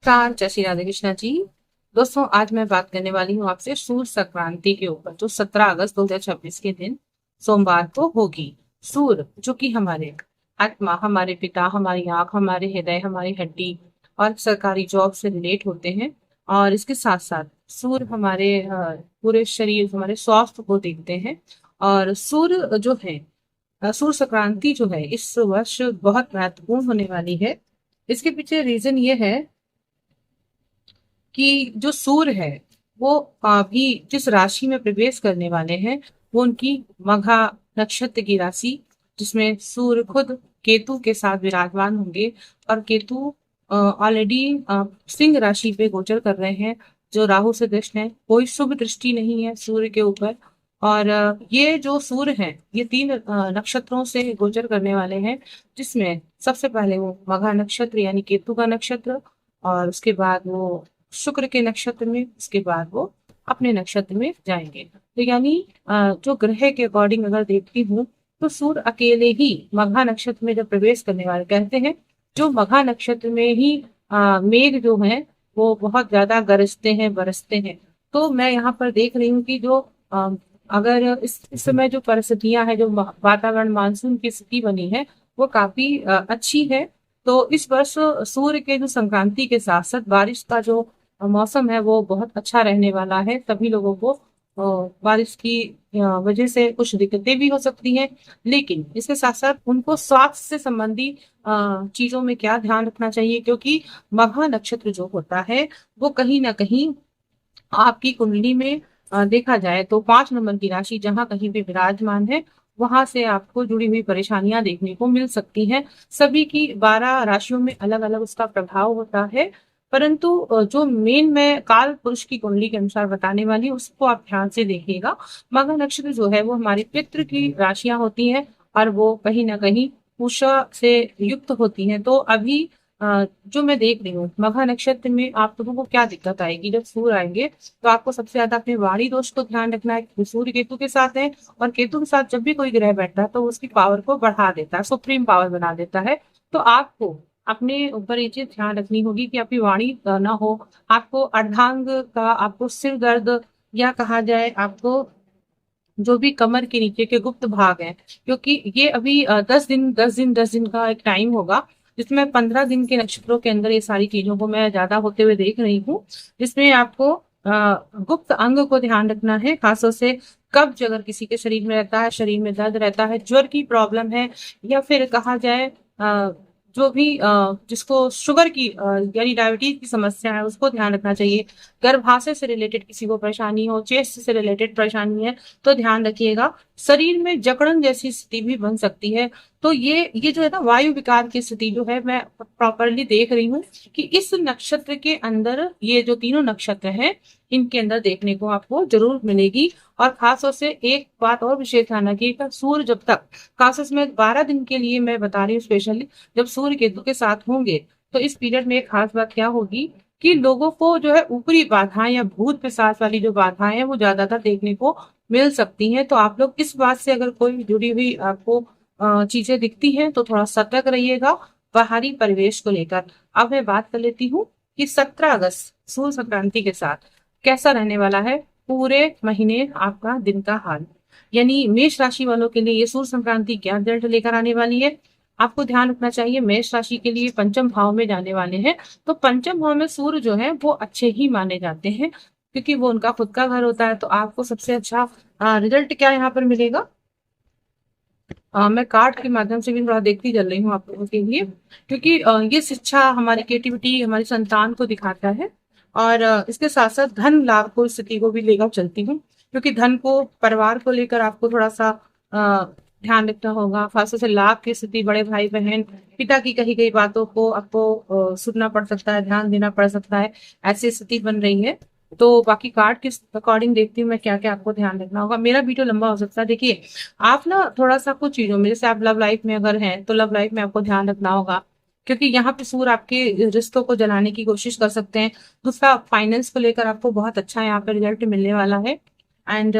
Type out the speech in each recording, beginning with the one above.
नमस्कार, जय श्री राधे कृष्णा जी। दोस्तों, आज मैं बात करने वाली हूँ आपसे सूर्य संक्रांति के ऊपर, जो 17 अगस्त 2026 के दिन सोमवार को होगी। सूर्य जो कि हमारे आत्मा, हमारे पिता, हमारी आंख, हमारे हृदय, हमारी हड्डी और सरकारी जॉब से रिलेट होते हैं। और इसके साथ साथ सूर्य हमारे पूरे शरीर, हमारे स्वास्थ्य को देखते हैं। और सूर्य जो है, सूर्य संक्रांति जो है इस वर्ष बहुत महत्वपूर्ण होने वाली है। इसके पीछे रीजन ये है कि जो सूर्य है वो अभी जिस राशि में प्रवेश करने वाले हैं वो उनकी मघा नक्षत्र की राशि, जिसमें सूर्य खुद केतु के साथ विराजमान होंगे। और केतु ऑलरेडी सिंह राशि पे गोचर कर रहे हैं, जो राहु से दृष्ट है। कोई शुभ दृष्टि नहीं है सूर्य के ऊपर। और ये जो सूर्य हैं ये तीन नक्षत्रों से गोचर करने वाले हैं, जिसमें सबसे पहले वो मघा नक्षत्र यानी केतु का नक्षत्र, और उसके बाद वो शुक्र के नक्षत्र में, उसके बाद वो अपने नक्षत्र में जाएंगे। तो यानी जो ग्रह के अकॉर्डिंग अगर देखती हूँ तो सूर्य अकेले ही मघा नक्षत्र में जब प्रवेश करने वाले, कहते हैं जो मघा नक्षत्र में ही मेघ जो है वो बहुत ज्यादा गरजते हैं, बरसते हैं। तो मैं यहाँ पर देख रही हूँ कि जो अगर इस समय जो परिस्थितियां हैं, जो वातावरण मानसून की स्थिति बनी है वो काफी अच्छी है। तो इस वर्ष सूर्य के जो संक्रांति के साथ साथ बारिश का जो मौसम है वो बहुत अच्छा रहने वाला है। सभी लोगों को बारिश की वजह से कुछ दिक्कतें भी हो सकती हैं, लेकिन इसके साथ साथ उनको स्वास्थ्य से संबंधी चीजों में क्या ध्यान रखना चाहिए, क्योंकि मघा नक्षत्र जो होता है वो कहीं ना कहीं आपकी कुंडली में देखा जाए तो 5 नंबर की राशि जहां कहीं भी विराजमान है वहां से आपको जुड़ी हुई परेशानियां देखने को मिल सकती हैं। सभी की 12 राशियों में अलग अलग उसका प्रभाव होता है, परंतु जो मेन मैं काल पुरुष की कुंडली के अनुसार बताने वाली हूँ उसको आप ध्यान से देखिएगा। मघा नक्षत्र जो है वो हमारे पितृ की राशियां होती हैं और वो कहीं ना कहीं उषा से युक्त होती हैं। तो अभी जो मैं देख रही हूँ मघा नक्षत्र में आप लोगों को क्या दिक्कत आएगी जब सूर्य आएंगे, तो आपको सबसे ज्यादा अपने वाणी दोष को ध्यान रखना है, क्योंकि सूर्य केतु के साथ है। और केतु के साथ जब भी कोई ग्रह बैठता है तो उसकी पावर को बढ़ा देता है, सुप्रीम पावर बना देता है। तो आपको अपने ऊपर ये चीज ध्यान रखनी होगी कि आपकी वाणी ना हो, आपको अर्धांग का, आपको सिर दर्द, या कहा जाए आपको जो भी कमर के नीचे के गुप्त भाग हैं, क्योंकि ये अभी 10 दिन का एक टाइम होगा, जिसमें 15 दिन के नक्षत्रों के अंदर ये सारी चीजों को मैं ज्यादा होते हुए देख रही हूँ। जिसमें आपको गुप्त अंग को ध्यान रखना है, खासतौर से कब्ज अगर किसी के शरीर में रहता है, शरीर में दर्द रहता है, ज्वर की प्रॉब्लम है, या फिर कहा जाए जो भी जिसको शुगर की यानी डायबिटीज की समस्या है उसको ध्यान रखना चाहिए। गर्भाशय से रिलेटेड किसी को परेशानी हो, चेस्ट से रिलेटेड परेशानी है तो ध्यान रखिएगा। शरीर में जकड़न जैसी स्थिति भी बन सकती है। तो ये जो है ना, वायु विकार की स्थिति जो है मैं प्रॉपरली देख रही हूँ कि इस नक्षत्र के अंदर, ये जो तीनों नक्षत्र हैं इनके अंदर देखने को आपको जरूर मिलेगी। और खास तौर से एक बात और विशेष ध्यान रखिएगा, सूर्य जब तक, खास में 12 दिन के लिए मैं बता रही हूँ स्पेशली, जब सूर्य केतु के साथ होंगे तो इस पीरियड में एक खास बात क्या होगी कि लोगों को जो है ऊपरी बाधाएं या भूत पिशाच वाली जो बाधाएं हैं वो ज्यादातर देखने को मिल सकती हैं। तो आप लोग इस बात से अगर कोई जुड़ी हुई आपको चीजें दिखती हैं तो थोड़ा सतर्क रहिएगा बाहरी परिवेश को लेकर। अब मैं बात कर लेती हूँ कि 17 अगस्त सूर्य संक्रांति के साथ कैसा रहने वाला है पूरे महीने आपका दिन का हाल। यानी मेष राशि वालों के लिए ये सूर्य संक्रांति क्या रिजल्ट लेकर आने वाली है, आपको ध्यान रखना चाहिए। मेष राशि के लिए पंचम भाव में जाने वाले हैं, तो पंचम भाव में सूर्य जो है वो अच्छे ही माने जाते हैं, क्योंकि वो उनका खुद का घर होता है। तो आपको सबसे अच्छा रिजल्ट क्या यहाँ पर मिलेगा, मैं कार्ड के माध्यम से भी थोड़ा देखती चल रही हूँ आप लोगों के लिए, क्योंकि ये शिक्षा हमारी क्रिएटिविटी, हमारी संतान को दिखाता है। और इसके साथ साथ धन लाभ को, स्थिति को भी लेकर चलती हूँ, क्योंकि धन को, परिवार को लेकर आपको थोड़ा सा ध्यान रखना होगा। खासतौर से लाभ की स्थिति, बड़े भाई बहन, पिता की कही गई बातों को आपको सुनना पड़ सकता है, ध्यान देना पड़ सकता है, ऐसी स्थिति बन रही है। तो बाकी कार्ड के अकॉर्डिंग देखती हूँ मैं क्या क्या आपको ध्यान रखना होगा। मेरा वीडियो लंबा हो सकता है, देखिए आप ना थोड़ा सा कुछ चीजों में, जैसे आप लव लाइफ में अगर हैं तो लव लाइफ में आपको ध्यान रखना होगा, क्योंकि यहाँ पे सूर्य आपके रिश्तों को जलाने की कोशिश कर सकते हैं। दूसरा, फाइनेंस को लेकर आपको बहुत अच्छा यहाँ पे रिजल्ट मिलने वाला है। एंड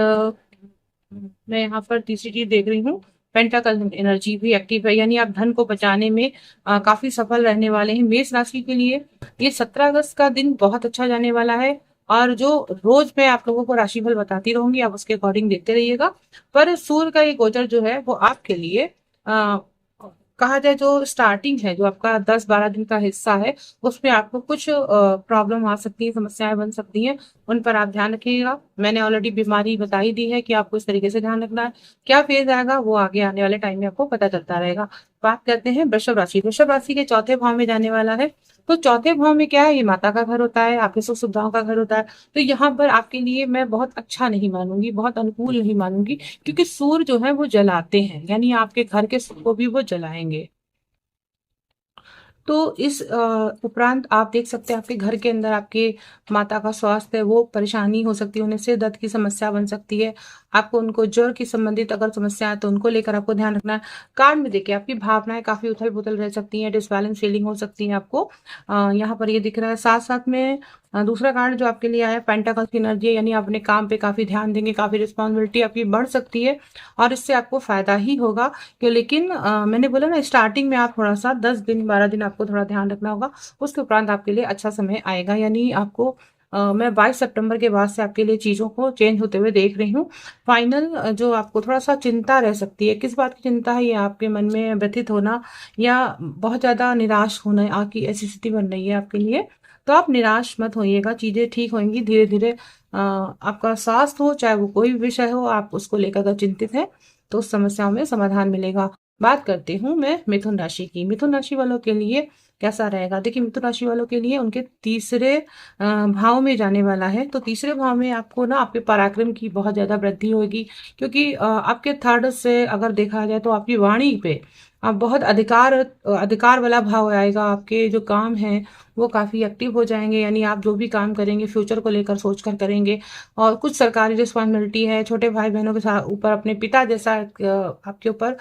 मैं यहाँ पर तीसरी चीज देख रही हूँ पेंटाकल एनर्जी भी एक्टिव है, यानी आप धन को बचाने में काफी सफल रहने वाले हैं। मेष राशि के लिए ये 17 अगस्त का दिन बहुत अच्छा जाने वाला है। और जो रोज मैं आप लोगों को राशिफल बताती रहूंगी, आप उसके अकॉर्डिंग देखते रहिएगा। पर सूर्य का ये गोचर जो है वो आपके लिए आ, कहा जाए जो स्टार्टिंग है, जो आपका 10-12 दिन का हिस्सा है, उसमें आपको कुछ प्रॉब्लम आ सकती है, समस्याएं बन सकती हैं। उन पर आप ध्यान रखिएगा। मैंने ऑलरेडी बीमारी बता ही दी है कि आपको इस तरीके से ध्यान रखना है। क्या फेज आएगा वो आगे आने वाले टाइम में आपको पता चलता रहेगा। बात करते हैं वृषभ राशि। वृषभ राशि के चौथे भाव में जाने वाला है। तो चौथे भाव में क्या है, ये माता का घर होता है, आपके सुख सुविधाओं का घर होता है। तो यहाँ पर आपके लिए मैं बहुत अच्छा नहीं मानूंगी, बहुत अनुकूल नहीं मानूंगी, क्योंकि सूर्य जो है वो जलाते हैं, यानी आपके घर के सुख को भी वो जलाएंगे। तो इस उपरांत आप देख सकते हैं आपके घर के अंदर आपके माता का स्वास्थ्य है वो परेशानी हो सकती है, उन्हें सिर दर्द की समस्या बन सकती है। आपको उनको जड़ की संबंधित अगर समस्या है तो उनको लेकर आपको ध्यान रखना है। कार्ड में देखिए आपकी भावनाएं काफी उथल पुथल रह सकती हैं, डिसबैलेंस फीलिंग हो सकती है आपको। यहाँ पर ये दिख रहा है। साथ साथ में दूसरा कार्ड जो आपके लिए आया है पेंटाकल की एनर्जी, यानी आप अपने काम पे काफी ध्यान देंगे, काफी रिस्पॉन्सिबिलिटी आपकी बढ़ सकती है और इससे आपको फायदा ही होगा। क्यों, लेकिन मैंने बोला ना स्टार्टिंग में आप थोड़ा सा 10 दिन 12 दिन आपको थोड़ा ध्यान रखना होगा। उसके उपरांत आपके लिए अच्छा समय आएगा, यानी आपको मैं 22 सितंबर के बाद से आपके लिए चीजों को चेंज होते हुए देख रही हूँ। फाइनल जो आपको थोड़ा सा चिंता रह सकती है, किस बात की चिंता है, ये आपके मन में व्यथित होना या बहुत ज्यादा निराश होना, आपकी ऐसी स्थिति बन रही है आपके लिए। तो आप निराश मत होइएगा, चीजें ठीक होंगी धीरे धीरे। आपका स्वास्थ्य हो चाहे वो कोई भी विषय हो, आप उसको लेकर अगर चिंतित है तो उस समस्याओं में समाधान मिलेगा। बात करती हूँ मैं मिथुन राशि की। मिथुन राशि वालों के लिए कैसा रहेगा, देखिए मिथुन राशि वालों के लिए उनके तीसरे भाव में जाने वाला है। तो तीसरे भाव में आपको ना आपके पराक्रम की बहुत ज्यादा वृद्धि होगी, क्योंकि आपके थर्ड से अगर देखा जाए तो आपकी वाणी पे आप बहुत अधिकार वाला भाव आएगा। आपके जो काम है वो काफी एक्टिव हो जाएंगे, यानी आप जो भी काम करेंगे फ्यूचर को लेकर सोच कर करेंगे। और कुछ सरकारी रिस्पॉन्सिबिलिटी है, छोटे भाई बहनों के साथ ऊपर अपने पिता जैसा आपके ऊपर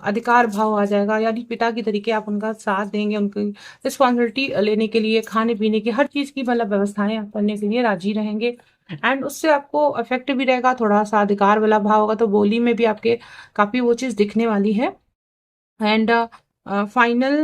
अधिकार भाव आ जाएगा, यानी पिता की तरीके आप उनका साथ देंगे, उनकी रिस्पॉन्सिबिलिटी लेने के लिए, खाने पीने की हर चीज की मतलब व्यवस्थाएं आप करने के लिए राजी रहेंगे। एंड उससे आपको इफेक्ट भी रहेगा, थोड़ा सा अधिकार वाला भाव होगा तो बोली में भी आपके काफी वो चीज दिखने वाली है। एंड फाइनल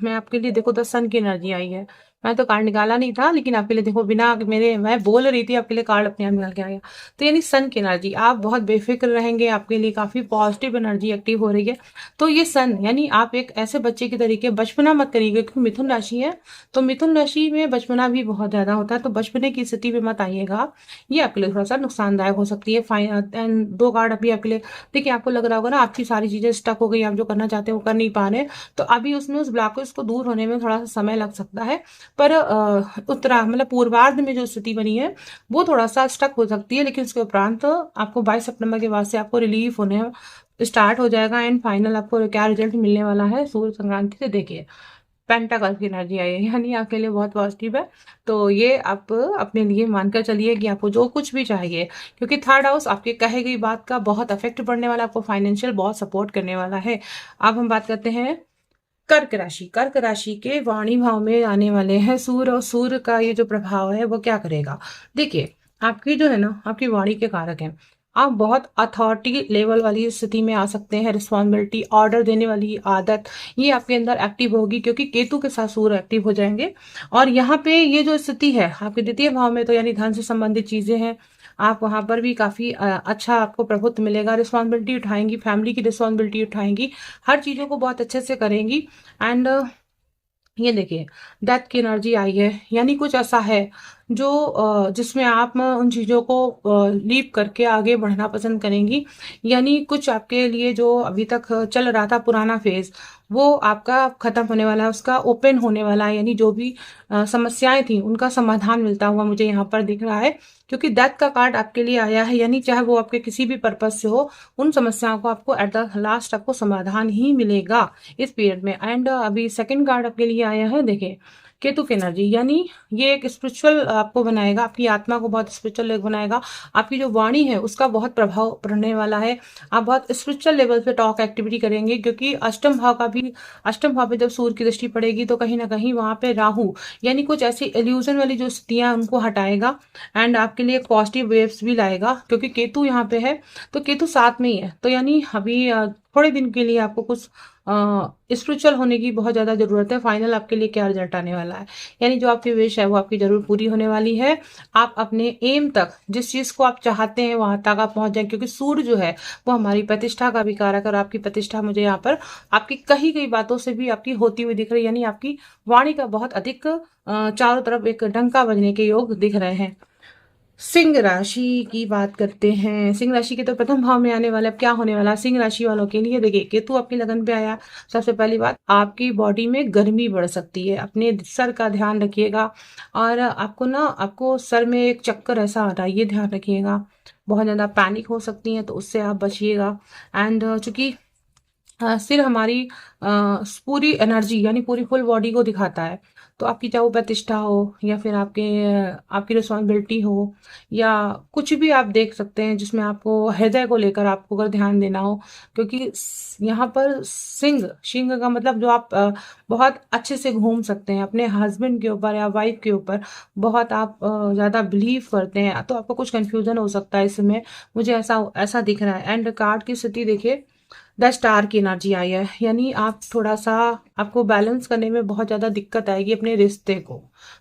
मैं आपके लिए देखो द सन की एनर्जी आई है। मैं तो कार्ड निकाला नहीं था, लेकिन आपके लिए देखो बिना मेरे मैं बोल रही थी आपके लिए कार्ड अपने आप निकल के आ गया। तो यानी सन की एनर्जी, आप बहुत बेफिक्र रहेंगे, आपके लिए काफी पॉजिटिव एनर्जी एक्टिव हो रही है। तो ये सन यानी आप एक ऐसे बच्चे की तरीके बचपना मत करिएगा, क्योंकि मिथुन राशि है तो मिथुन राशि में बचपना भी बहुत ज्यादा होता है, तो बचपने की स्थिति में मत आइएगा, ये आपके लिए थोड़ा सा नुकसानदायक हो सकती है। एंड दो कार्ड अभी आपके लिए, देखिए आपको लग रहा होगा ना आपकी सारी चीजें स्टक हो गई, आप जो करना चाहते हैं वो कर नहीं पा रहे, तो अभी उसमें उस ब्लॉकेज को दूर होने में थोड़ा सा समय लग सकता है। पर उत्तरा मतलब पूर्वार्ध में जो स्थिति बनी है वो थोड़ा सा स्टक हो सकती है, लेकिन उसके उपरांत आपको 22 सितंबर के बाद से आपको रिलीफ होने स्टार्ट हो जाएगा। एंड फाइनल आपको क्या रिजल्ट मिलने वाला है सूर्य संक्रांति से, देखिए पेंटाकल की एनर्जी आई है, यानी आपके लिए बहुत पॉजिटिव है। तो ये आप अपने लिए मानकर चलिए कि आपको जो कुछ भी चाहिए, क्योंकि थर्ड हाउस आपके कहे गई बात का बहुत इफेक्ट पड़ने वाला, आपको फाइनेंशियल बहुत सपोर्ट करने वाला है। अब हम बात करते हैं कर्क राशि। कर्क राशि के वाणी भाव में आने वाले हैं सूर्य, और सूर्य का ये जो प्रभाव है वो क्या करेगा, देखिए आपकी जो है ना आपकी वाणी के कारक हैं, आप बहुत अथॉरिटी लेवल वाली स्थिति में आ सकते हैं। रिस्पॉन्सिबिलिटी, ऑर्डर देने वाली आदत ये आपके अंदर एक्टिव होगी, क्योंकि केतु के साथ सूर्य एक्टिव हो जाएंगे। और यहाँ पे ये जो स्थिति है आपके द्वितीय भाव में, तो यानी धन से संबंधित चीजें हैं, आप वहां पर भी काफी अच्छा आपको प्रभुत्व मिलेगा। रिस्पॉन्सिबिलिटी उठाएंगी, फैमिली की रिस्पॉन्सिबिलिटी उठाएंगी, हर चीजों को बहुत अच्छे से करेंगी। एंड ये देखिए डेथ की एनर्जी आई है, यानी कुछ ऐसा है जो जिसमें आप उन चीजों को लीव करके आगे बढ़ना पसंद करेंगी। यानी कुछ आपके लिए जो अभी तक चल रहा था पुराना फेज, वो आपका खत्म होने वाला है, उसका ओपन होने वाला है, यानी जो भी समस्याएं थी उनका समाधान मिलता हुआ मुझे यहाँ पर दिख रहा है। क्योंकि डेथ का कार्ड आपके लिए आया है, यानी चाहे वो आपके किसी भी पर्पज से हो, उन समस्याओं को आपको एट द लास्ट आपको समाधान ही मिलेगा इस पीरियड में। एंड अभी सेकंड कार्ड आपके लिए आया है, देखिए केतु की एनर्जी, यानी ये एक स्पिरिचुअल आपको बनाएगा, आपकी आत्मा को बहुत स्पिरिचुअल बनाएगा। आपकी जो वाणी है उसका बहुत प्रभाव पड़ने वाला है, आप बहुत स्पिरिचुअल लेवल पे टॉक एक्टिविटी करेंगे, क्योंकि अष्टम भाव का भी, अष्टम भाव पे जब सूर्य की दृष्टि पड़ेगी तो कहीं ना कहीं वहां पे राहु, यानी कुछ ऐसी इल्यूजन वाली जो स्थितियां उनको हटाएगा। एंड आपके लिए पॉजिटिव वेव्स भी लाएगा, क्योंकि केतु यहाँ पे है तो केतु साथ में ही है, तो यानी अभी थोड़े दिन के लिए आपको कुछ स्पिरिचुअल होने की बहुत ज़्यादा ज़रूरत है। फाइनल आपके लिए क्या रिजल्ट आने वाला है, यानी जो आपकी विश है वो आपकी ज़रूर पूरी होने वाली है। आप अपने एम तक, जिस चीज़ को आप चाहते हैं वहां तक आप पहुंच जाएं, क्योंकि सूर्य जो है वो हमारी प्रतिष्ठा का भी कारक है, और आपकी प्रतिष्ठा मुझे यहाँ पर आपकी कही गई बातों से भी आपकी होती हुई दिख रही है, यानी आपकी वाणी का बहुत अधिक चारों तरफ एक डंका बजने के योग दिख रहे हैं। सिंह राशि की बात करते हैं। सिंह राशि के तो प्रथम भाव में आने वाला, अब क्या होने वाला सिंह राशि वालों के लिए, देखिए केतु आपकी लगन पे आया। सबसे पहली बात, आपकी बॉडी में गर्मी बढ़ सकती है, अपने सर का ध्यान रखिएगा। और आपको सर में एक चक्कर ऐसा आ रहा है, ये ध्यान रखिएगा। बहुत ज्यादा पैनिक हो सकती है, तो उससे आप बचिएगा। एंड चूंकि सिर हमारी पूरी एनर्जी यानी पूरी फुल बॉडी को दिखाता है, तो आपकी चाहे वो प्रतिष्ठा हो या फिर आपकी रिस्पॉन्सिबिलिटी हो, या कुछ भी आप देख सकते हैं जिसमें आपको हृदय को लेकर आपको अगर ध्यान देना हो। क्योंकि यहाँ पर सिंह सिंह का मतलब जो आप बहुत अच्छे से घूम सकते हैं अपने हस्बैंड के ऊपर या वाइफ के ऊपर, बहुत आप ज्यादा बिलीव करते हैं, तो आपको कुछ कंफ्यूजन हो सकता है इसमें, मुझे ऐसा ऐसा दिख रहा है। एंड कार्ड की स्थिति देखिए, 10 स्टार की एनर्जी आई है, यानी आप थोड़ा सा आपको बैलेंस करने में बहुत ज्यादा दिक्कत आएगी अपने रिश्ते को,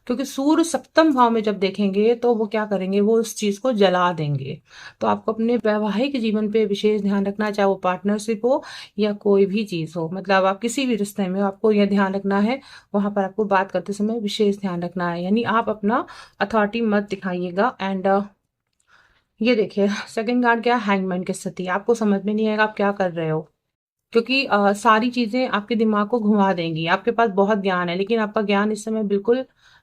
क्योंकि सूर्य सप्तम भाव में जब देखेंगे तो वो क्या करेंगे, वो उस चीज को जला देंगे। तो आपको अपने वैवाहिक जीवन पे विशेष ध्यान रखना, चाहे वो पार्टनरशिप हो या कोई भी चीज हो, मतलब आप किसी भी रिश्ते में आपको यह ध्यान रखना है, वहां पर आपको बात करते समय विशेष ध्यान रखना है, यानी आप अपना अथॉरिटी मत दिखाइएगा। एंड ये देखिए सेकंड कार्ड क्या, हैंगमैन की स्थिति, आपको समझ में नहीं आएगा आप क्या कर रहे हो, क्योंकि सारी चीजें आपके दिमाग को घुमा देंगी। आपके पास बहुत ज्ञान है, लेकिन आपका ज्ञान इस समय बिल्कुल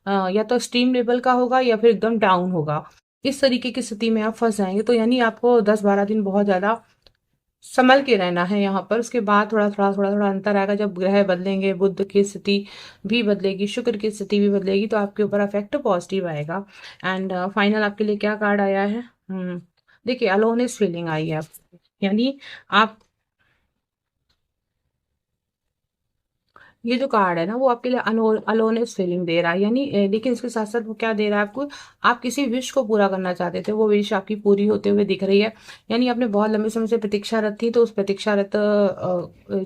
या तो एक्सट्रीम लेवल का होगा या फिर एकदम डाउन होगा। इस तरीके की स्थिति में आप फंस जाएंगे, तो यानी आपको 10-12 दिन बहुत ज्यादा संभल के रहना है यहाँ पर। उसके बाद थोड़ा थोड़ा अंतर आएगा, जब ग्रह बदलेंगे, बुध की स्थिति भी बदलेगी, शुक्र की स्थिति भी बदलेगी, तो आपके ऊपर इफेक्ट पॉजिटिव आएगा। एंड फाइनल आपके लिए क्या कार्ड आया है, देखिए अलोनेस फीलिंग आई है आपको, यानी आप, ये जो कार्ड है ना वो आपके लिए अलोनेस फीलिंग दे रहा है, यानी लेकिन इसके साथ साथ वो क्या दे रहा है आपको, आप किसी विश को पूरा करना चाहते थे, वो विश आपकी पूरी होते हुए दिख रही है। यानी आपने बहुत लंबे समय से प्रतीक्षारत थी, तो उस प्रतीक्षारत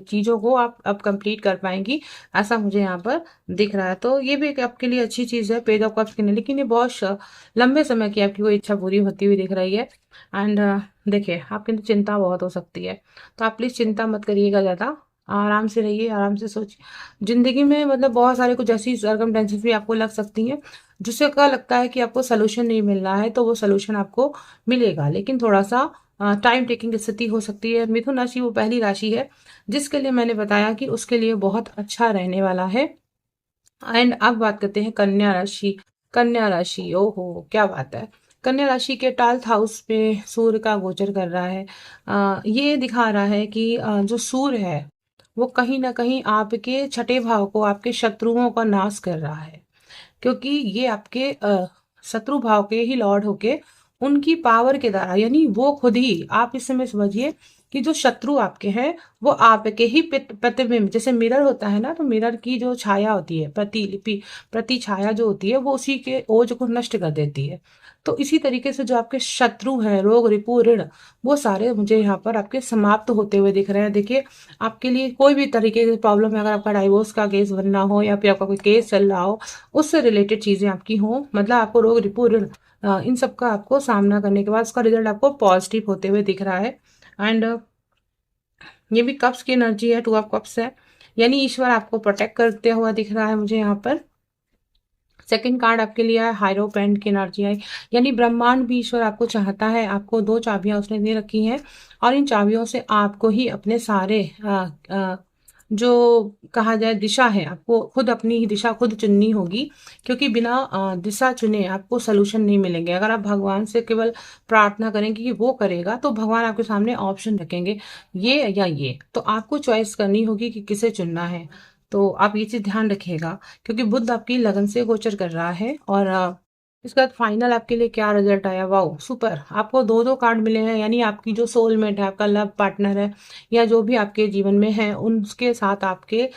चीजों को आप अब कंप्लीट कर पाएंगी, ऐसा मुझे यहाँ पर दिख रहा है। तो ये भी एक आपके लिए अच्छी चीज है, पेज ऑफ कप्स के लिए, लेकिन ये बहुत लंबे समय की आपकी कोई इच्छा पूरी होती हुई दिख रही है। एंड देखिए आपके अंदर चिंता बहुत हो सकती है, तो आप प्लीज चिंता मत करिएगा ज्यादा, आराम से रहिए, आराम से सोचिए। जिंदगी में मतलब बहुत सारे कुछ ऐसी सर्कमटेंसेस भी आपको लग सकती हैं जिससे क्या लगता है कि आपको सोल्यूशन नहीं मिल रहा है, तो वो सोल्यूशन आपको मिलेगा, लेकिन थोड़ा सा टाइम टेकिंग स्थिति हो सकती है। मिथुन राशि वो पहली राशि है जिसके लिए मैंने बताया कि उसके लिए बहुत अच्छा रहने वाला है। एंड अब बात करते हैं कन्या राशि। कन्या राशि, ओहो क्या बात है, कन्या राशि के 12th हाउस पे सूर्य का गोचर कर रहा है। ये दिखा रहा है कि जो सूर्य है वो कहीं ना कहीं आपके छठे भाव को, आपके शत्रुओं का नाश कर रहा है, क्योंकि ये आपके शत्रु भाव के ही लॉर्ड होके उनकी पावर के द्वारा, यानी वो खुद ही, आप इस समय समझिए कि जो शत्रु आपके हैं वो आपके ही प्रतिबिंब, जैसे मिरर होता है ना, तो मिरर की जो छाया होती है, प्रतिलिपि, प्रति छाया जो होती है, वो उसी के ओज को नष्ट कर देती है। तो इसी तरीके से जो आपके शत्रु हैं, रोग रिपु ऋण, वो सारे मुझे यहाँ पर आपके समाप्त होते हुए दिख रहे हैं। देखिए आपके लिए कोई भी तरीके की प्रॉब्लम है, अगर आपका डाइवोर्स का केस बनना हो या फिर आपका कोई केस चल रहा हो, उससे रिलेटेड चीजें आपकी हो, मतलब आपको रोग रिपु ऋण, इन सब का आपको सामना करने के बाद उसका रिजल्ट आपको पॉजिटिव होते हुए दिख रहा है। एंड ये भी कप्स की एनर्जी है, 2 ऑफ कप्स है, यानी ईश्वर आपको प्रोटेक्ट करते हुआ दिख रहा है मुझे यहाँ पर। सेकंड कार्ड आपके लिए है हायरोपेंट की एनर्जी है, यानी ब्रह्मांड भी ईश्वर आपको चाहता है, आपको 2 चाबियां उसने दे रखी हैं, और इन चाबियों से आपको ही अपने सारे जो कहा जाए दिशा है, आपको खुद अपनी ही दिशा खुद चुननी होगी, क्योंकि बिना दिशा चुने आपको सोल्यूशन नहीं मिलेंगे। अगर आप भगवान से केवल प्रार्थना करेंगे कि वो करेगा, तो भगवान आपके सामने ऑप्शन रखेंगे, ये या ये, तो आपको चॉइस करनी होगी कि किसे चुनना है। तो आप ये चीज ध्यान रखिएगा, क्योंकि बुध आपकी लगन से गोचर कर रहा है, और इसके बाद फाइनल आपके लिए क्या रिजल्ट आया, वाओ सुपर, आपको दो दो कार्ड मिले हैं। यानी आपकी जो सोलमेट है, आपका लव पार्टनर है, या जो भी आपके जीवन में है, उनके साथ आपके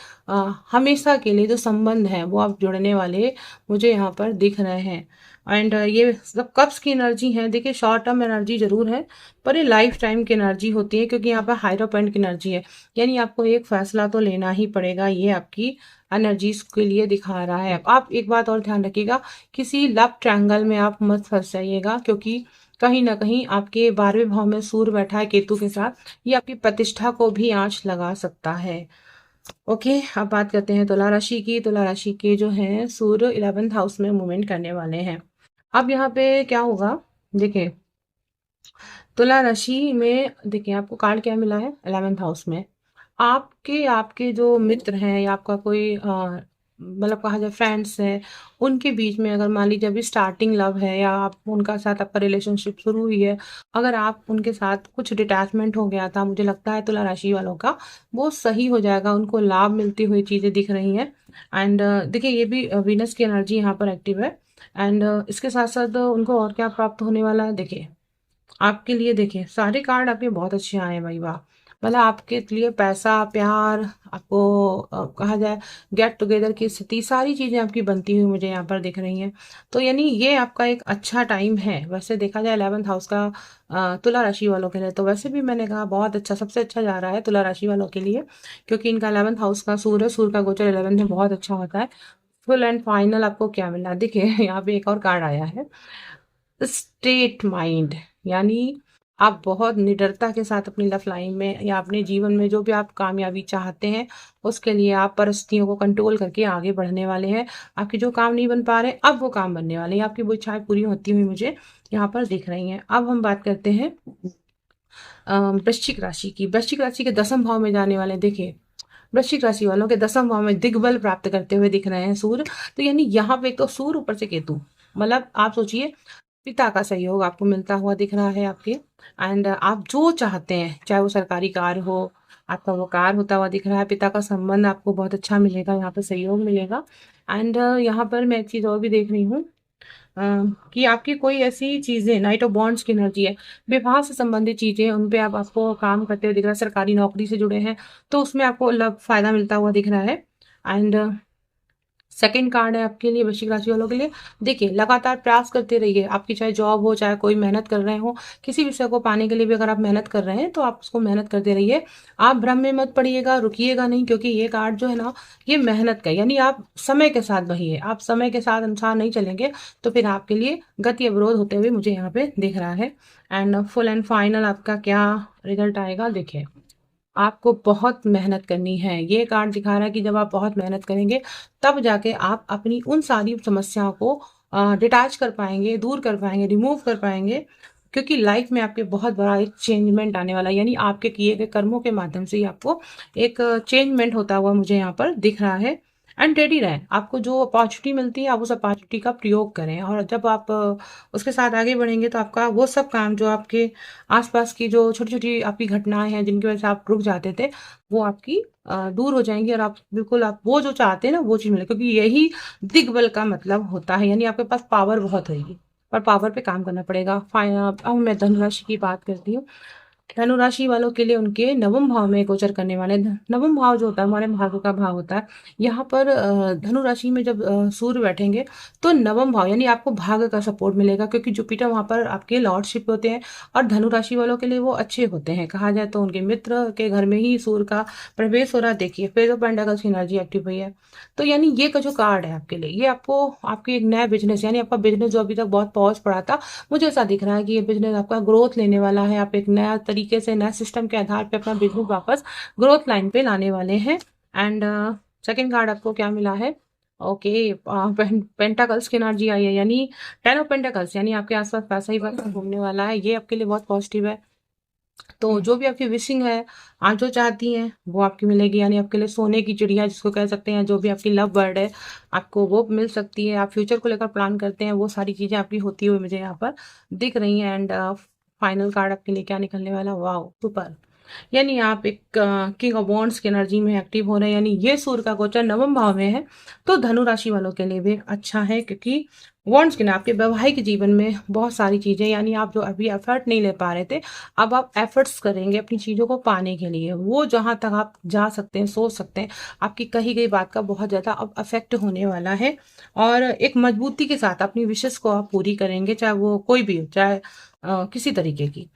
हमेशा के लिए जो संबंध है वो आप जुड़ने वाले मुझे यहाँ पर दिख रहे हैं। एंड ये सब कप्स की एनर्जी है। देखिए शॉर्ट टर्म एनर्जी जरूर है, पर ये लाइफ टाइम की एनर्जी होती है, क्योंकि यहाँ पर हाइरोपेंट की एनर्जी है। यानी आपको एक फैसला तो लेना ही पड़ेगा, ये आपकी एनर्जीज के लिए दिखा रहा है। आप एक बात और ध्यान रखिएगा, किसी लव ट्रायंगल में आप मत फंस जाइएगा, क्योंकि कहीं ना कहीं आपके 12वें भाव में सूर्य बैठा है केतु के साथ, ये आपकी प्रतिष्ठा को भी आंच लगा सकता है। ओके, अब बात करते हैं तुला राशि की। तुला राशि के जो है सूर्य 11th हाउस में मूवमेंट करने वाले हैं। अब यहाँ पे क्या होगा, देखिए तुला राशि में देखिए आपको कार्ड क्या मिला है 11th हाउस में। आपके आपके जो मित्र हैं, या आपका कोई मतलब कहा जाए फ्रेंड्स हैं, उनके बीच में अगर मान लीजिए अभी स्टार्टिंग लव है, या आप उनका साथ आपका रिलेशनशिप शुरू हुई है, अगर आप उनके साथ कुछ डिटैचमेंट हो गया था, मुझे लगता है तुला राशि वालों का वो सही हो जाएगा, उनको लाभ मिलती हुई चीजें दिख रही हैं। एंड देखिए ये भी वीनस की एनर्जी यहाँ पर एक्टिव है। एंड इसके साथ साथ उनको और क्या प्राप्त होने वाला है, देखिए आपके लिए देखिए सारे कार्ड आपके बहुत अच्छे आए हैं भाई, वाह। मतलब आपके लिए पैसा, प्यार, आपको कहा जाए गेट टुगेदर की स्थिति, सारी चीजें आपकी बनती हुई मुझे यहाँ पर दिख रही हैं। तो यानी ये आपका एक अच्छा टाइम है। वैसे देखा जाए 11th हाउस का तुला राशि वालों के लिए, तो वैसे भी मैंने कहा बहुत अच्छा, सबसे अच्छा जा रहा है तुला राशि वालों के लिए, क्योंकि इनका 11th हाउस का सूर्य, सूर्य का गोचर 11th में बहुत अच्छा होता है। फुल एंड फाइनल आपको क्या मिला, देखिए यहाँ पे एक और कार्ड आया है, स्टेट माइंड। यानी आप बहुत निडरता के साथ अपनी लव लाइन में या अपने जीवन में जो भी आप कामयाबी चाहते हैं, उसके लिए आप परिस्थितियों को कंट्रोल करके आगे बढ़ने वाले हैं। आपके जो काम नहीं बन पा रहे, अब वो काम बनने वाले हैं, आपकी वो इच्छाएं पूरी होती हुई मुझे यहाँ पर दिख रही हैं। अब हम बात करते हैं वृश्चिक राशि की। वृश्चिक राशि के 10वें भाव में जाने वाले, देखिए वृश्चिक राशि वालों के 10वें भाव में दिग्बल प्राप्त करते हुए दिख रहे हैं सूर्य। तो यानी यहाँ पे एक तो सूर्य, ऊपर से केतु, मतलब आप सोचिए पिता का सहयोग आपको मिलता हुआ दिख रहा है आपके। एंड आप जो चाहते हैं, चाहे वो सरकारी कार्य हो, आपका वो कार्य होता हुआ दिख रहा है, पिता का संबंध आपको बहुत अच्छा मिलेगा, यहाँ पर सहयोग मिलेगा। एंड यहाँ पर मैं एक चीज और भी देख रही हूँ, अ, कि आपकी कोई ऐसी चीजें, नाइट ऑफ बॉन्ड्स की एनर्जी है, विवाह से संबंधित चीजें, उन पे आप आपको काम करते हुए दिख रहा है, सरकारी नौकरी से जुड़े हैं तो उसमें आपको लाभ फायदा मिलता हुआ दिख रहा है। एंड सेकंड कार्ड है आपके लिए, वृश्चिक राशि वालों के लिए, देखिए लगातार प्रयास करते रहिए। आपकी चाहे जॉब हो, चाहे कोई मेहनत कर रहे हो, किसी विषय को पाने के लिए भी अगर आप मेहनत कर रहे हैं तो आप उसको मेहनत करते रहिए। आप भ्रम में मत पड़िएगा, रुकिएगा नहीं, क्योंकि ये कार्ड जो है ना, ये मेहनत का, यानी आप समय के साथ बहिए। आप समय के साथ अनुसार नहीं चलेंगे तो फिर आपके लिए गति अवरोध होते हुए मुझे यहाँ पे दिख रहा है। एंड फुल एंड फाइनल आपका क्या रिजल्ट आएगा, देखिए आपको बहुत मेहनत करनी है। ये कार्ड दिखा रहा है कि जब आप बहुत मेहनत करेंगे, तब जाके आप अपनी उन सारी समस्याओं को डिटैच कर पाएंगे, दूर कर पाएंगे, रिमूव कर पाएंगे, क्योंकि लाइफ में आपके बहुत बड़ा एक चेंजमेंट आने वाला है। यानी आपके किए गए कर्मों के माध्यम से ही आपको एक चेंजमेंट होता हुआ मुझे यहाँ पर दिख रहा है। एंड रेडी रहें, आपको जो अपॉर्चुनिटी मिलती है आप उस अपॉर्चुनिटी का प्रयोग करें, और जब आप उसके साथ आगे बढ़ेंगे तो आपका वो सब काम जो आपके आसपास की जो छोटी छोटी आपकी घटनाएं हैं, जिनकी वजह से आप रुक जाते थे, वो आपकी दूर हो जाएंगी, और आप बिल्कुल आप वो जो चाहते हैं ना वो चीज मिले, क्योंकि यही दिग्बल का मतलब होता है। यानी आपके पास पावर बहुत होगी, पर पावर पे काम करना पड़ेगा। अब मैं धनुराशि की बात करती हूँ। धनु राशि वालों के लिए उनके नवम भाव में गोचर करने वाले, नवम भाव जो होता है हमारे भाग्य का भाव होता है। यहाँ पर धनु राशि में जब सूर्य बैठेंगे, तो नवम भाव यानी आपको भाग्य का सपोर्ट मिलेगा, क्योंकि जुपिटर वहां पर आपके लॉर्डशिप होते हैं, और धनु राशि वालों के लिए वो अच्छे होते हैं। कहा जाए तो उनके मित्र के घर में ही सूर्य का प्रवेश हो रहा है। देखिए पेज ऑफ पेंटाकल्स की एनर्जी एक्टिव हुई है। तो यानी ये का जो कार्ड है आपके लिए, ये आपको आपके एक नया बिजनेस, यानी आपका बिजनेस जो अभी तक बहुत पॉज पड़ा था, मुझे ऐसा दिख रहा है कि ये बिजनेस आपका ग्रोथ लेने वाला है। आप एक नया तरीके से, नया सिस्टम के आधार पे अपना बिजनेस वापस ग्रोथ लाइन पे लाने वाले हैं। एंड सेकंड कार्ड आपको क्या मिला है, ओके पेंटाकल्स की एनर्जी आई है, यानी 10 ऑफ पेंटाकल्स, यानी आपके आसपास पैसा ही पैसा घूमने वाला है। ये आपके लिए बहुत पॉजिटिव है। तो जो भी आपकी विशिंग है, आप जो चाहती हैं वो आपकी मिलेगी। यानी आपके लिए सोने की चिड़िया जिसको कह सकते हैं, जो भी आपकी लव बर्ड है, आपको वो मिल सकती है। आप फ्यूचर को लेकर प्लान करते हैं, वो सारी चीजें आपकी होती हुई मुझे यहाँ पर दिख रही हैं। एंड फाइनल कार्ड आपके लिए क्या निकलने वाला, वाह सुपर, यानी आप एक किंग ऑफ वॉन्ड्स की एनर्जी में एक्टिव हो रहे हैं, यानी ये सूर्य का गोचर नवम भाव में है। तो धनु राशि वालों के लिए भी अच्छा है, क्योंकि वॉन्ड्स के ना आपके वैवाहिक जीवन में बहुत सारी चीजें, यानी आप जो अभी एफर्ट नहीं ले पा रहे थे, अब आप एफर्ट्स करेंगे अपनी चीजों को पाने के लिए। वो जहां तक आप जा सकते हैं, सोच सकते हैं, आपकी कही गई बात का बहुत ज्यादा अब अफेक्ट होने वाला है। और एक मजबूती के साथ अपनी विशेष को आप पूरी करेंगे, चाहे वो कोई भी हो, चाहे किसी तरीके की।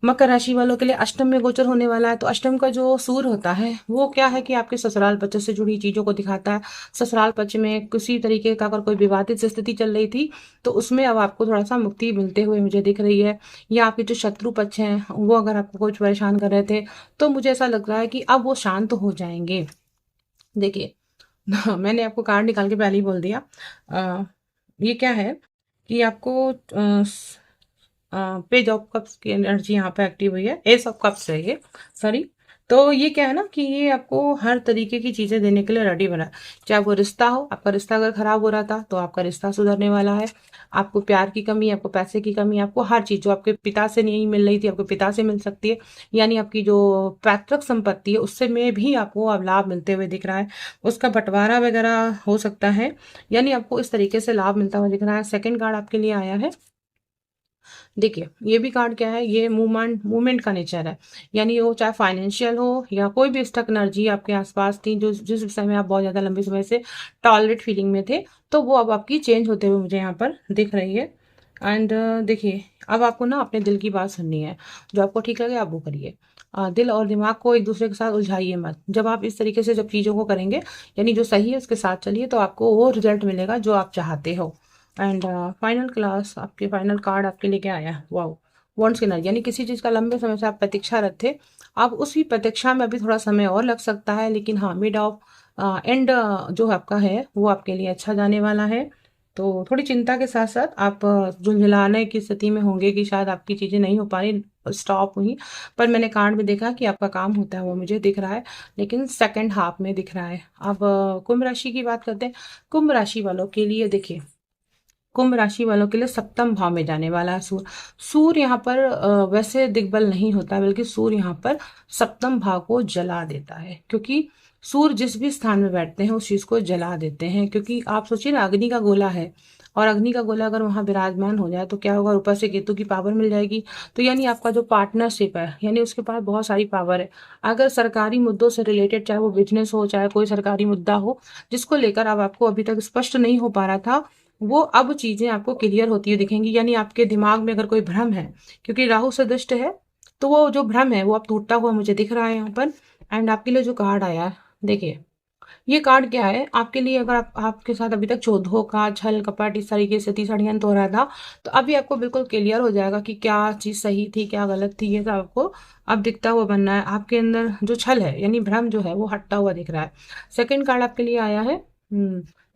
मकर राशि वालों के लिए अष्टम में गोचर होने वाला है। तो अष्टम का जो सूर्य होता है वो क्या है कि आपके ससुराल पक्ष से जुड़ी चीजों को दिखाता है। ससुराल पक्ष में किसी तरीके का अगर कोई विवादित स्थिति चल रही थी, तो उसमें अब आपको थोड़ा सा मुक्ति मिलते हुए मुझे दिख रही है। या आपके जो शत्रु पक्ष हैं वो अगर आपको कुछ परेशान कर रहे थे, तो मुझे ऐसा लग रहा है कि अब वो शांत हो जाएंगे। देखिए, मैंने आपको कार्ड निकाल के पहले ही बोल दिया। ये क्या है कि आपको पेज ऑफ कप्स की एनर्जी यहाँ पे एक्टिव हुई है, एस ऑफ कप्स है ये, सॉरी। तो ये क्या है ना कि ये आपको हर तरीके की चीजें देने के लिए रेडी बना है। चाहे वो रिश्ता हो, आपका रिश्ता अगर खराब हो रहा था तो आपका रिश्ता सुधरने वाला है। आपको प्यार की कमी, आपको पैसे की कमी, आपको हर चीज जो आपके पिता से नहीं मिल रही थी, आपको पिता से मिल सकती है। यानी आपकी जो पैतृक संपत्ति है उससे में भी आपको अब लाभ मिलते हुए दिख रहा है। उसका बंटवारा वगैरह हो सकता है, यानी आपको इस तरीके से लाभ मिलता हुआ दिख रहा है। सेकंड कार्ड आपके लिए आया है। देखिए, ये भी कार्ड क्या है, ये मूवमेंट मूवमेंट का नेचर है। यानी वो चाहे फाइनेंशियल हो या कोई भी स्टक एनर्जी आपके आसपास थी, जो जिस विषय में आप बहुत ज्यादा लंबे समय से टॉलरेट फीलिंग में थे, तो वो अब आपकी चेंज होते हुए मुझे यहाँ पर दिख रही है। एंड देखिए, अब आपको ना अपने दिल की बात सुननी है। जो आपको ठीक लगे आप वो करिए। दिल और दिमाग को एक दूसरे के साथ उलझाइए मत। जब आप इस तरीके से जब चीजों को करेंगे, यानी जो सही है उसके साथ चलिए, तो आपको वो रिजल्ट मिलेगा जो आप चाहते हो। एंड फाइनल क्लास, आपके फाइनल कार्ड आपके लिए क्या आया, वाओ। वॉन्ड्स की एनर्जी, यानी किसी चीज का लंबे समय से आप प्रतीक्षारत थे। अब उसी प्रतीक्षा में अभी थोड़ा समय और लग सकता है, लेकिन हाँ, मिड ऑफ एंड जो आपका है वो आपके लिए अच्छा जाने वाला है। तो थोड़ी चिंता के साथ साथ आप झुंझलाने की स्थिति में होंगे कि शायद आपकी चीजें नहीं हो पा रही, स्टॉप हुई। पर मैंने कार्ड में देखा कि आपका काम होता है वो मुझे दिख रहा है, लेकिन सेकंड हाफ में दिख रहा है। अब कुंभ राशि की बात करते हैं। कुंभ राशि वालों के लिए देखिए, कुंभ राशि वालों के लिए सप्तम भाव में जाने वाला है सूर्य। सूर्य यहाँ पर वैसे दिग्बल नहीं होता, बल्कि सूर्य यहाँ पर सप्तम भाव को जला देता है, क्योंकि सूर्य जिस भी स्थान में बैठते हैं उस चीज को जला देते हैं। क्योंकि आप सोचिए ना, अग्नि का गोला है, और अग्नि का गोला अगर वहां विराजमान हो जाए तो क्या होगा, ऊपर से केतु की पावर मिल जाएगी। तो यानी आपका जो पार्टनरशिप है, यानी उसके पास बहुत सारी पावर है। अगर सरकारी मुद्दों से रिलेटेड, चाहे वो बिजनेस हो, चाहे कोई सरकारी मुद्दा हो जिसको लेकर अब आपको अभी तक स्पष्ट नहीं हो पा रहा था, वो अब चीजें आपको क्लियर होती हुई दिखेंगी। यानी आपके दिमाग में अगर कोई भ्रम है, क्योंकि राहु सदृष्ट है, तो वो जो भ्रम है वो अब टूटता हुआ मुझे दिख रहा है यहाँ पर। एंड आपके लिए जो कार्ड आया है, देखिए, ये कार्ड क्या है आपके लिए। अगर आपके साथ अभी तक धोखा, छल कपट इस तरीके से षड्यंत्र हो रहा था, तो अभी आपको बिल्कुल क्लियर हो जाएगा कि क्या चीज सही थी, क्या गलत थी। ये सब आपको अब दिखता हुआ बनना है। आपके अंदर जो छल है, यानी भ्रम जो है, वो हटता हुआ दिख रहा है। सेकंड कार्ड आपके लिए आया है।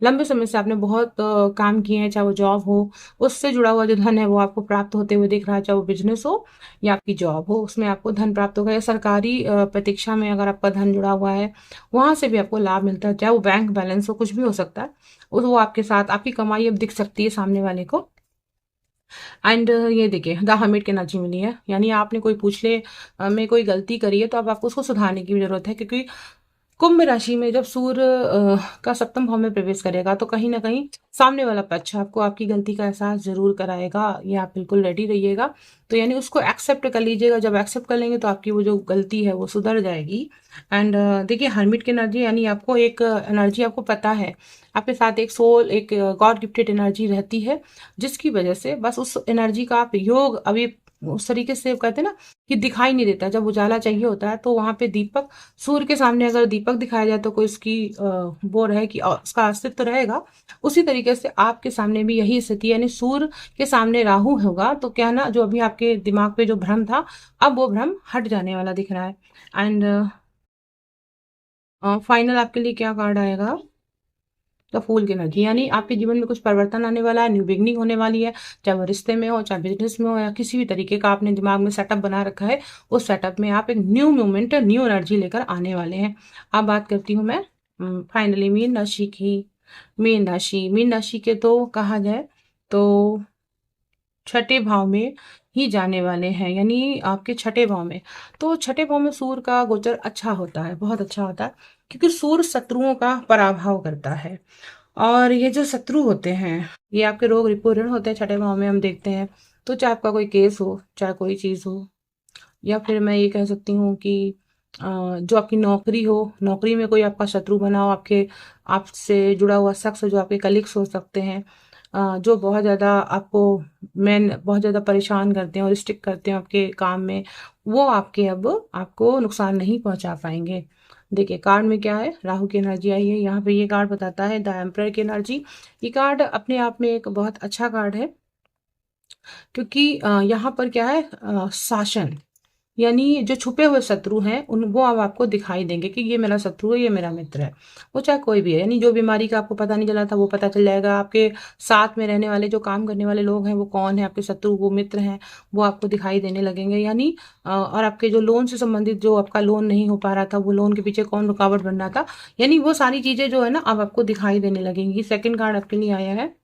लंबे समय से आपने बहुत काम किए हैं, चाहे वो जॉब हो, उससे जुड़ा हुआ जो धन है वो आपको प्राप्त होते हुए दिख रहा है। चाहे वो बिजनेस हो या आपकी जॉब हो, उसमें आपको धन प्राप्त होगा। या सरकारी प्रतीक्षा में अगर आपका धन जुड़ा हुआ है, वहां से भी आपको लाभ मिलता है। चाहे वो बैंक बैलेंस हो, कुछ भी हो सकता है, वो आपके साथ आपकी कमाई अब दिख सकती है सामने वाले को। एंड ये देखिए, द हर्मिट की एनर्जी मिली है। यानी आपने कोई पूछ ले में कोई गलती करी है, तो अब आपको उसको सुधारने की भी जरूरत है। क्योंकि कुंभ राशि में जब सूर्य का सप्तम भाव में प्रवेश करेगा, तो कहीं ना कहीं सामने वाला पक्ष आपको आपकी गलती का एहसास जरूर कराएगा। ये आप बिल्कुल रेडी रहिएगा। तो यानी उसको एक्सेप्ट कर लीजिएगा। जब एक्सेप्ट कर लेंगे तो आपकी वो जो गलती है वो सुधर जाएगी। एंड देखिए, हर्मिट की एनर्जी, यानी आपको एक एनर्जी, आपको पता है आपके साथ एक सोल, एक गॉड गिफ्टेड एनर्जी रहती है, जिसकी वजह से बस उस एनर्जी का आप योग अभी उस तरीके से कहते हैं ना कि दिखाई नहीं देता। जब उजाला चाहिए होता है तो वहां पे दीपक, सूर्य के सामने अगर दीपक दिखाया जाए तो कोई उसकी वो रहे कि उसका अस्तित्व रहेगा। उसी तरीके से आपके सामने भी यही स्थिति है। यानी सूर्य के सामने राहु होगा तो क्या ना, जो अभी आपके दिमाग पे जो भ्रम था, अब वो भ्रम हट जाने वाला दिख रहा है। एंड फाइनल आपके लिए क्या कार्ड आएगा, द फूल की एनर्जी। यानी आपके जीवन में कुछ परिवर्तन आने वाला है, न्यू बिगनिंग होने वाली है। चाहे वो रिश्ते में हो, चाहे बिजनेस में हो, या किसी भी तरीके का आपने दिमाग में सेटअप बना रखा है, उस सेटअप में आप एक न्यू मूवमेंट, न्यू एनर्जी लेकर आने वाले हैं। अब बात करती हूँ मैं फाइनली मीन राशि की। मीन राशि के तो कहा जाए तो छठे भाव में ही जाने वाले हैं, यानी आपके छठे भाव में। तो छठे भाव में सूर्य का गोचर अच्छा होता है, बहुत अच्छा होता है, क्योंकि सूर्य शत्रुओं का पराभव करता है। और ये जो शत्रु होते हैं, ये आपके रोग रिपू ऋण होते हैं छठे भाव में, हम देखते हैं। तो चाहे आपका कोई केस हो, चाहे कोई चीज हो, या फिर मैं ये कह सकती हूँ कि जो आपकी नौकरी हो, नौकरी में कोई आपका शत्रु बना हो, आपके आपसे जुड़ा हुआ शख्स जो आपके कलीग्स हो सकते हैं, जो बहुत ज़्यादा आपको बहुत ज़्यादा परेशान करते हैं और स्टिक करते हैं आपके काम में, वो आपके अब आपको नुकसान नहीं पहुंचा पाएंगे। देखिए कार्ड में क्या है, राहु की एनर्जी आई है यहाँ पे। ये कार्ड बताता है द एम्परर की एनर्जी। ये कार्ड अपने आप में एक बहुत अच्छा कार्ड है, क्योंकि यहाँ पर क्या है, शासन, यानी जो छुपे हुए शत्रु हैं उन वो अब आपको दिखाई देंगे कि ये मेरा शत्रु है, ये मेरा मित्र है। वो चाहे कोई भी है, यानी जो बीमारी का आपको पता नहीं चला था वो पता चल जाएगा। आपके साथ में रहने वाले जो काम करने वाले लोग हैं वो कौन है, आपके शत्रु वो मित्र हैं, वो आपको दिखाई देने लगेंगे। यानी और आपके जो लोन से संबंधित, जो आपका लोन नहीं हो पा रहा था, वो लोन के पीछे कौन रुकावट बन रहा था, यानी वो सारी चीजें जो है ना अब आपको दिखाई देने लगेंगी। सेकंड कार्ड आपके लिए आया है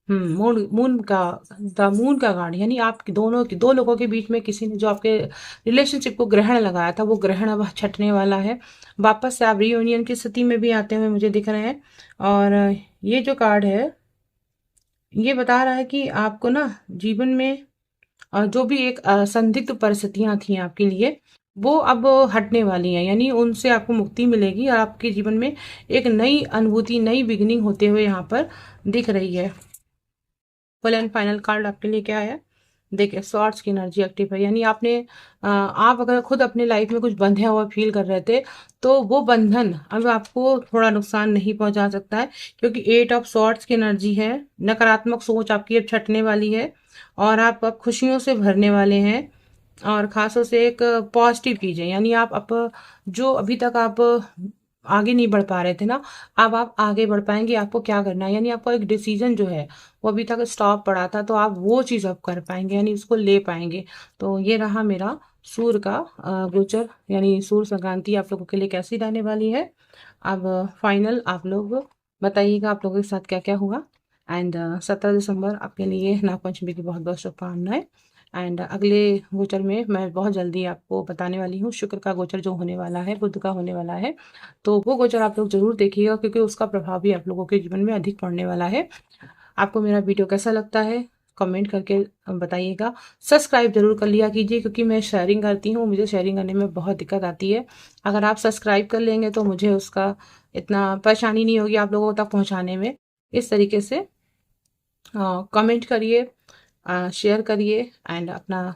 मून मून का द मून का कार्ड, यानी आप दोनों दो लोगों के बीच में किसी ने जो आपके रिलेशनशिप को ग्रहण लगाया था, वो ग्रहण अब छटने वाला है। वापस से आप रियूनियन की स्थिति में भी आते हुए मुझे दिख रहे हैं। और ये जो कार्ड है, ये बता रहा है कि आपको ना जीवन में जो भी एक संदिग्ध परिस्थितियां थी आपके लिए, वो अब हटने वाली हैं, यानी उनसे आपको मुक्ति मिलेगी और आपके जीवन में एक नई अनुभूति, नई बिगिनिंग होते हुए यहाँ पर दिख रही है। फुल एंड फाइनल कार्ड आपके लिए क्या है, देखिए स्वॉर्ड्स की एनर्जी एक्टिव है, यानी आप अगर खुद अपने लाइफ में कुछ बंधे हुआ फील कर रहे थे, तो वो बंधन अब आपको थोड़ा नुकसान नहीं पहुंचा सकता है, क्योंकि एट ऑफ स्वॉर्ड्स की एनर्जी है। नकारात्मक सोच आपकी अब छटने वाली है और आप अब खुशियों से भरने वाले हैं। और खासों से एक पॉजिटिव कीजिए, यानी आप अब जो अभी तक आप आगे नहीं बढ़ पा रहे थे ना, अब आप आगे बढ़ पाएंगे। आपको क्या करना है, यानी आपको एक डिसीजन जो है वो अभी तक स्टॉप पड़ा था, तो आप वो चीज़ अब कर पाएंगे, यानी उसको ले पाएंगे। तो ये रहा मेरा सूर्य का गोचर, यानी सूर्य संक्रांति आप लोगों के लिए कैसी रहने वाली है। अब फाइनल आप लोग बताइएगा आप लोगों के साथ क्या क्या हुआ। एंड 17 दिसंबर आपके लिए नागपंचमी की बहुत बहुत शुभकामनाएं। एंड अगले गोचर में मैं बहुत जल्दी आपको बताने वाली हूँ, शुक्र का गोचर जो होने वाला है, बुध का होने वाला है। तो वो गोचर आप लोग जरूर देखिएगा, क्योंकि उसका प्रभाव भी आप लोगों के जीवन में अधिक पड़ने वाला है। आपको मेरा वीडियो कैसा लगता है कमेंट करके बताइएगा। सब्सक्राइब जरूर कर लिया कीजिए, क्योंकि मैं शेयरिंग करती हूँ, मुझे शेयरिंग करने में बहुत दिक्कत आती है। अगर आप सब्सक्राइब कर लेंगे तो मुझे उसका इतना परेशानी नहीं होगी आप लोगों तक पहुँचाने में। इस तरीके से कमेंट करिए, शेयर करिए एंड अपना